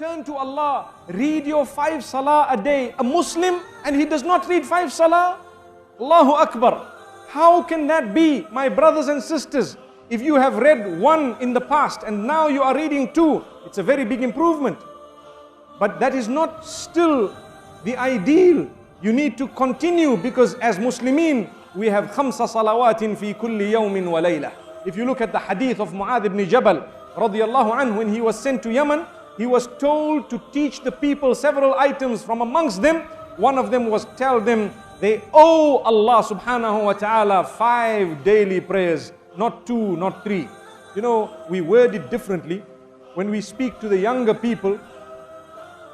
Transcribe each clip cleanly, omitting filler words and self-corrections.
Turn to Allah. Read your 5 salah a day. A Muslim and he does not read 5 salah? Allahu Akbar. How can that be, my brothers and sisters? If you have read 1 in the past and now you are reading 2, it's a very big improvement. But that is not still the ideal. You need to continue, because as Muslimin, we have 5 salawatin fi kulli yawmin wa layla. If you look at the hadith of Mu'adh ibn Jabal radiyallahu anhu, when he was sent to Yemen, he was told to teach the people several items. From amongst them, one of them was tell them they owe Allah subhanahu wa ta'ala 5 daily prayers, not 2, not 3. You know, we word it differently. When we speak to the younger people,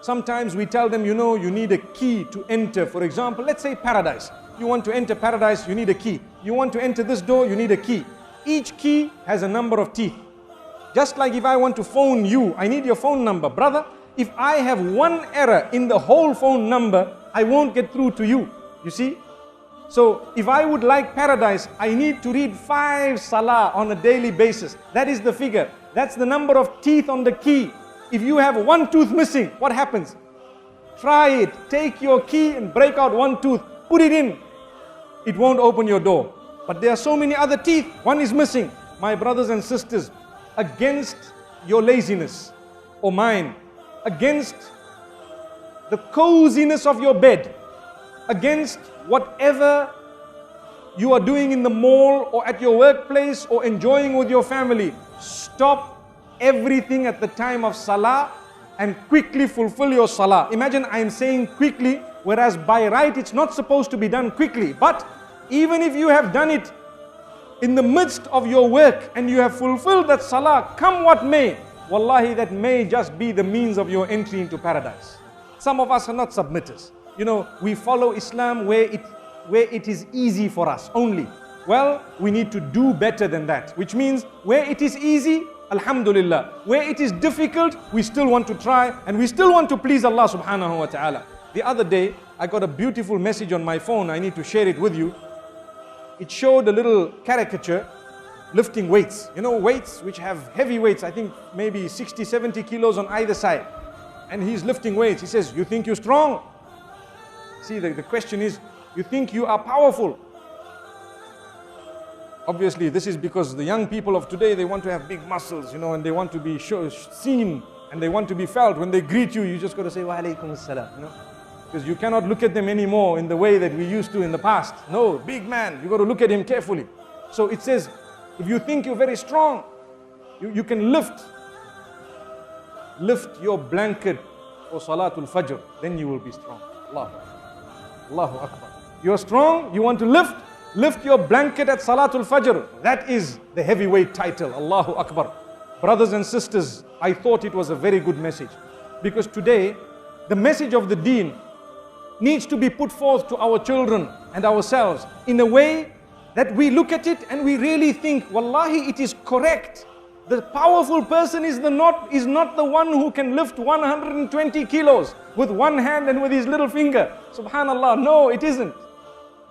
sometimes we tell them, you know, you need a key to enter. For example, let's say paradise. You want to enter paradise, you need a key. You want to enter this door, you need a key. Each key has a number of teeth. Just like if I want to phone you, I need your phone number. Brother, if I have 1 error in the whole phone number, I won't get through to you. You see? So if I would like paradise, I need to read 5 salah on a daily basis. That is the figure. That's the number of teeth on the key. If you have 1 tooth missing, what happens? Try it. Take your key and break out 1 tooth. Put it in. It won't open your door. But there are so many other teeth. 1 is missing. My brothers and sisters, against your laziness or mine, against the coziness of your bed, against whatever you are doing in the mall or at your workplace or enjoying with your family, stop everything at the time of salah and quickly fulfill your salah. Imagine I am saying quickly, whereas by right it's not supposed to be done quickly. But even if you have done it in the midst of your work and you have fulfilled that salah, come what may, wallahi, that may just be the means of your entry into paradise. Some of us are not submitters. You know, we follow Islam where it is easy for us only. Well, we need to do better than that, which means where it is easy, alhamdulillah. Where it is difficult, we still want to try and we still want to please Allah subhanahu wa ta'ala. The other day, I got a beautiful message on my phone. I need to share it with you. It showed a little caricature lifting weights. You know, weights which have heavy weights, I think maybe 60, 70 kilos on either side. And he's lifting weights. He says, you think you're strong? See, the question is, you think you are powerful? Obviously, this is because the young people of today, they want to have big muscles, you know, and they want to be seen and they want to be felt. When they greet you, you just got to say, wa alaikum assalam, you know. Because you cannot look at them anymore in the way that we used to in the past. No, big man, you got to look at him carefully. So it says, if you think you're very strong, you can lift your blanket for Salatul Fajr, then you will be strong. Allahu Akbar. Allahu Akbar. You're strong, you want to lift your blanket at Salatul Fajr. That is the heavyweight title. Allahu Akbar. Brothers and sisters, I thought it was a very good message. Because today, the message of the deen needs to be put forth to our children and ourselves in a way that we look at it and we really think, wallahi, it is correct. The powerful person is not the one who can lift 120 kilos with one hand and with his little finger. Subhanallah, no, it isn't.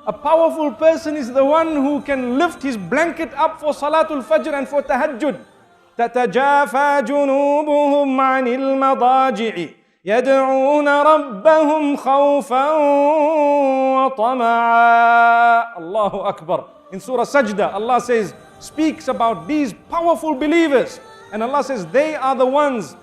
A powerful person is the one who can lift his blanket up for Salatul Fajr and for Tahajjud. تَتَجَافَى جُنُوبُهُمْ عَنِ الْمَضَاجِعِ يَدْعُونَ رَبَّهُمْ خَوْفًا وَطَمَعًا. Allahu Akbar. In Surah Sajda, Allah says, speaks about these powerful believers. And Allah says, they are the ones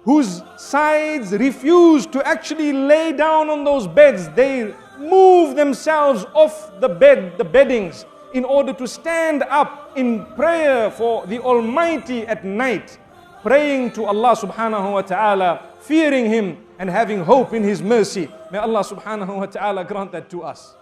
whose sides refuse to actually lay down on those beds. They move themselves off the beddings in order to stand up in prayer for the Almighty at night, praying to Allah subhanahu wa ta'ala, fearing Him and having hope in His mercy. May Allah subhanahu wa ta'ala grant that to us.